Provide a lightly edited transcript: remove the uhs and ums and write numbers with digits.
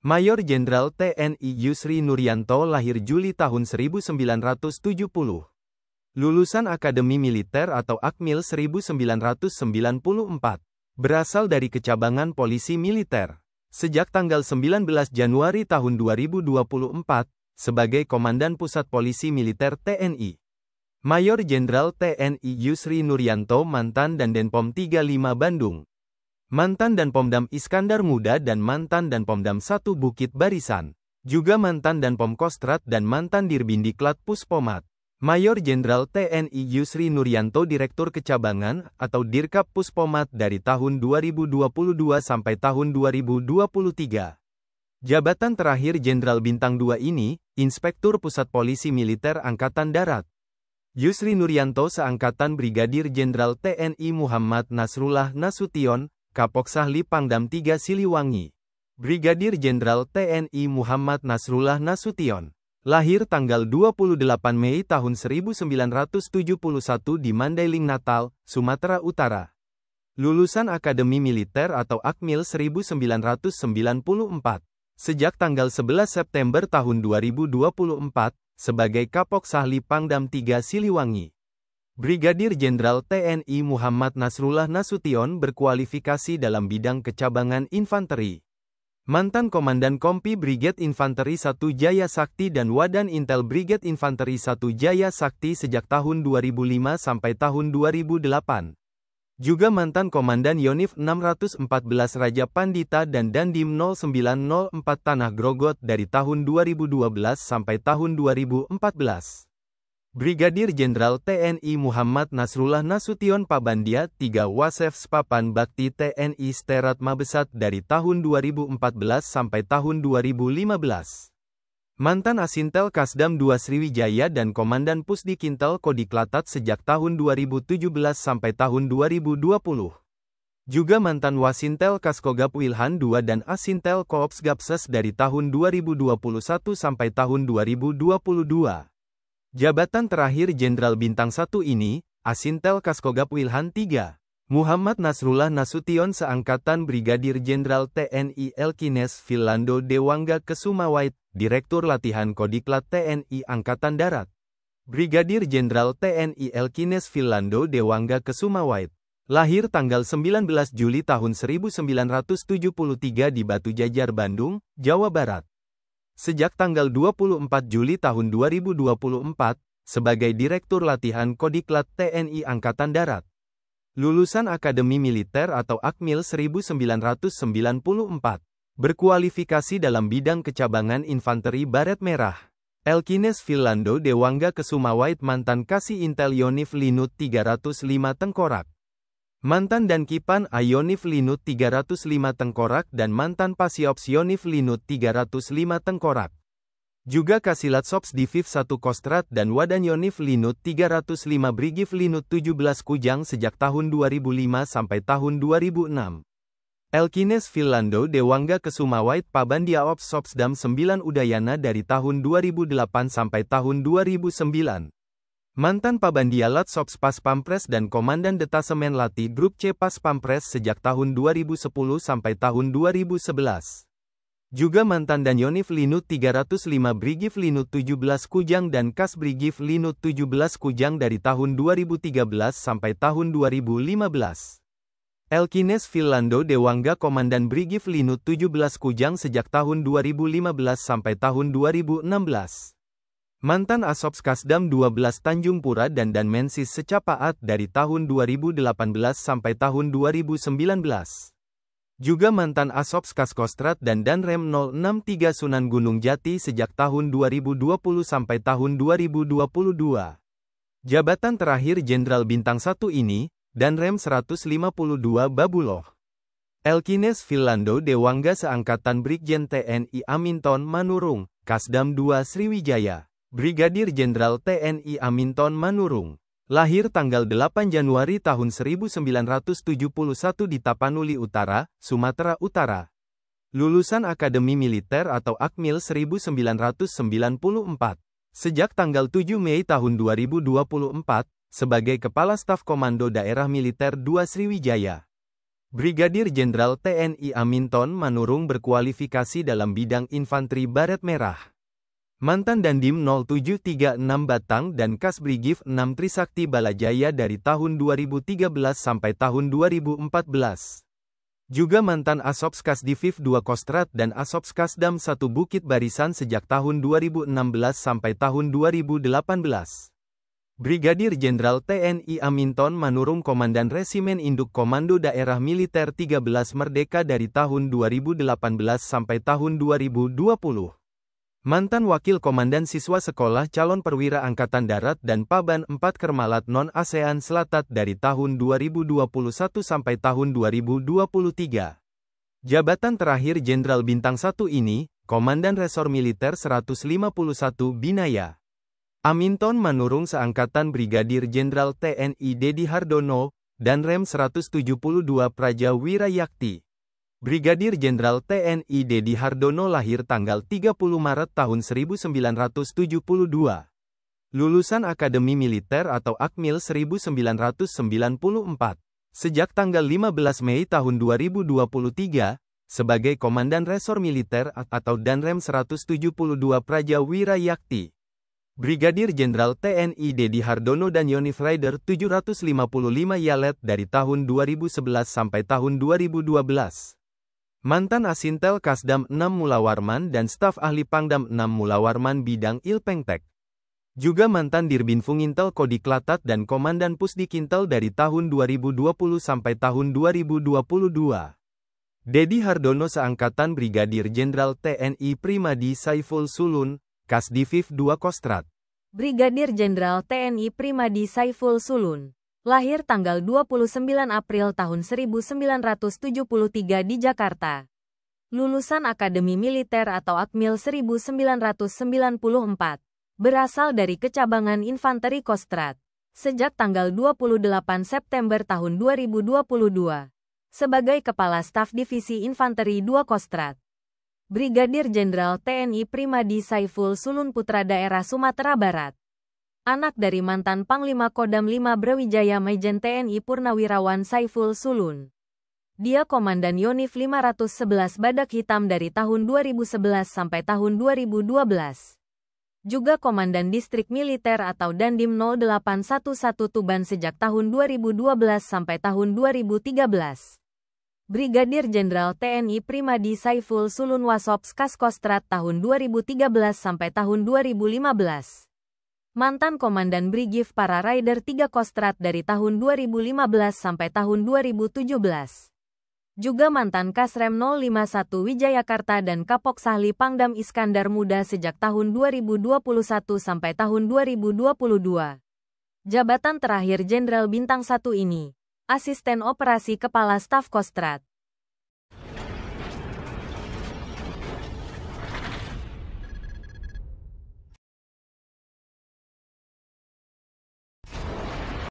Mayor Jenderal TNI Yusri Nuryanto lahir Juli tahun 1970. Lulusan Akademi Militer atau Akmil 1994. Berasal dari kecabangan Polisi Militer. Sejak tanggal 19 Januari tahun 2024, sebagai Komandan Pusat Polisi Militer TNI. Mayor Jenderal TNI Yusri Nuryanto mantan dan Denpom 35 Bandung. Mantan dan Pomdam Iskandar Muda dan mantan dan Pomdam 1 Bukit Barisan. Juga mantan dan Pom Kostrat dan mantan Dirbindiklat Puspomat. Mayor Jenderal TNI Yusri Nuryanto Direktur Kecabangan atau Dirkap Puspomat dari tahun 2022 sampai tahun 2023. Jabatan terakhir Jenderal Bintang 2 ini, Inspektur Pusat Polisi Militer Angkatan Darat. Yusri Nuryanto seangkatan Brigadir Jenderal TNI Muhammad Nasrullah Nasution, Kapok Sahli Pangdam 3 Siliwangi. Brigadir Jenderal TNI Muhammad Nasrullah Nasution. Lahir tanggal 28 Mei tahun 1971 di Mandailing Natal, Sumatera Utara. Lulusan Akademi Militer atau Akmil 1994. Sejak tanggal 11 September tahun 2024, sebagai Kapok Sahli Pangdam 3 Siliwangi. Brigadir Jenderal TNI Muhammad Nasrullah Nasution berkualifikasi dalam bidang kecabangan infanteri. Mantan Komandan Kompi Brigade Infanteri 1 Jaya Sakti dan Wadan Intel Brigade Infanteri 1 Jaya Sakti sejak tahun 2005 sampai tahun 2008. Juga mantan Komandan Yonif 614 Raja Pandita dan Dandim 0904 Tanah Grogot dari tahun 2012 sampai tahun 2014. Brigadir Jenderal TNI Muhammad Nasrullah Nasution Pabandia 3 Wasef Papan Bakti TNI Sterat Mabesat dari tahun 2014 sampai tahun 2015. Mantan Asintel Kasdam 2 Sriwijaya dan Komandan Pusdikintel Kodiklatat sejak tahun 2017 sampai tahun 2020. Juga mantan Wasintel Kaskogap Wilhan 2 dan Asintel Koops Gapses dari tahun 2021 sampai tahun 2022. Jabatan terakhir Jenderal Bintang 1 ini, Asintel Kaskogap Wilhan 3. Muhammad Nasrullah Nasution seangkatan Brigadir Jenderal TNI Elkines Philando Dewangga Kesumawait, Direktur Latihan Kodiklat TNI Angkatan Darat. Brigadir Jenderal TNI Elkines Philando Dewangga Kesumawait. Lahir tanggal 19 Juli tahun 1973 di Batu Jajar, Bandung, Jawa Barat. Sejak tanggal 24 Juli tahun 2024, sebagai Direktur Latihan Kodiklat TNI Angkatan Darat. Lulusan Akademi Militer atau Akmil 1994. Berkualifikasi dalam bidang kecabangan infanteri baret merah. Elkines Philando Dewangga Kesumawait mantan Kasih Intel Yonif Linut 305 Tengkorak. Mantan dan Kipan Ayonif Linut 305 Tengkorak dan mantan Pasiops Yonif Linut 305 Tengkorak. Juga Kasilat Sops Diviv 1 Kostrat dan Wadan Yonif Linut 305 Brigif Linut 17 Kujang sejak tahun 2005 sampai tahun 2006. Elkines Philando Dewangga Kesumawait Pabandia Ops Sopsdam 9 Udayana dari tahun 2008 sampai tahun 2009. Mantan Pabandialat Sops Pas Pampres dan Komandan Detasemen Lati Grup C Pas Pampres sejak tahun 2010 sampai tahun 2011. Juga mantan Danyonif Linut 305 Brigif Linut 17 Kujang dan Kas Brigif Linut 17 Kujang dari tahun 2013 sampai tahun 2015. Elkines Philando Dewangga Komandan Brigif Linut 17 Kujang sejak tahun 2015 sampai tahun 2016. Mantan Asops Kasdam 12 Tanjung Pura dan Danmensis Secapaat dari tahun 2018 sampai tahun 2019. Juga mantan Asops Kaskostrat dan Danrem 063 Sunan Gunung Jati sejak tahun 2020 sampai tahun 2022. Jabatan terakhir Jenderal Bintang 1 ini, Danrem 152 Babuloh. Elkines Philando Dewangga seangkatan Brigjen TNI Aminton Manurung, Kasdam 2 Sriwijaya. Brigadir Jenderal TNI Aminton Manurung. Lahir tanggal 8 Januari tahun 1971 di Tapanuli Utara, Sumatera Utara. Lulusan Akademi Militer atau Akmil 1994. Sejak tanggal 7 Mei tahun 2024, sebagai Kepala Staf Komando Daerah Militer 2 Sriwijaya. Brigadir Jenderal TNI Aminton Manurung berkualifikasi dalam bidang infanteri baret merah. Mantan Dandim 0736 Batang dan Kasbrigif 6 Trisakti Balajaya dari tahun 2013 sampai tahun 2014. Juga mantan Asopskas Diviv 2 Kostrad dan Asopskasdam 1 Bukit Barisan sejak tahun 2016 sampai tahun 2018. Brigadir Jenderal TNI Aminton Manurung Komandan Resimen Induk Komando Daerah Militer 13 Merdeka dari tahun 2018 sampai tahun 2020. Mantan Wakil Komandan Siswa Sekolah Calon Perwira Angkatan Darat dan Paban 4 Kermalat Non-ASEAN Selatat dari tahun 2021 sampai tahun 2023. Jabatan terakhir Jenderal Bintang 1 ini, Komandan Resor Militer 151 Binaya. Aminton Manurung seangkatan Brigadir Jenderal TNI Dedi Hardono, dan Rem 172 Praja Wirayakti. Brigadir Jenderal TNI Dedi Hardono lahir tanggal 30 Maret tahun 1972. Lulusan Akademi Militer atau Akmil 1994. Sejak tanggal 15 Mei tahun 2023, sebagai Komandan Resor Militer atau Danrem 172 Praja Wirayakti. Brigadir Jenderal TNI Dedi Hardono dan Yonif Rider 755 Yalet dari tahun 2011 sampai tahun 2012. Mantan Asintel Kasdam 6 Mulawarman dan staf ahli Pangdam 6 Mulawarman bidang Ilpengtek. Juga mantan Dirbinfung Intel Kodiklatat dan Komandan Pusdikintel dari tahun 2020 sampai tahun 2022. Dedi Hardono seangkatan Brigadir Jenderal TNI Primadi Saiful Sulun, Kasdiviv 2 Kostrad. Brigadir Jenderal TNI Primadi Saiful Sulun. Lahir tanggal 29 April tahun 1973 di Jakarta. Lulusan Akademi Militer atau Akmil 1994. Berasal dari Kecabangan Infanteri Kostrad. Sejak tanggal 28 September tahun 2022. Sebagai Kepala Staf Divisi Infanteri 2 Kostrad. Brigadir Jenderal TNI Primadi Saiful Sulun putra daerah Sumatera Barat. Anak dari mantan Panglima Kodam 5 Brawijaya Majen TNI Purnawirawan Saiful Sulun. Dia Komandan Yonif 511 Badak Hitam dari tahun 2011 sampai tahun 2012. Juga Komandan Distrik Militer atau Dandim 0811 Tuban sejak tahun 2012 sampai tahun 2013. Brigadir Jenderal TNI Primadi Saiful Sulun Wasopskas Kostrad tahun 2013 sampai tahun 2015. Mantan Komandan Brigif Para Rider 3 Kostrad dari tahun 2015 sampai tahun 2017. Juga mantan Kasrem 051 Wijayakarta dan Kapok Sahli Pangdam Iskandar Muda sejak tahun 2021 sampai tahun 2022. Jabatan terakhir Jenderal Bintang 1 ini, Asisten Operasi Kepala Staf Kostrad.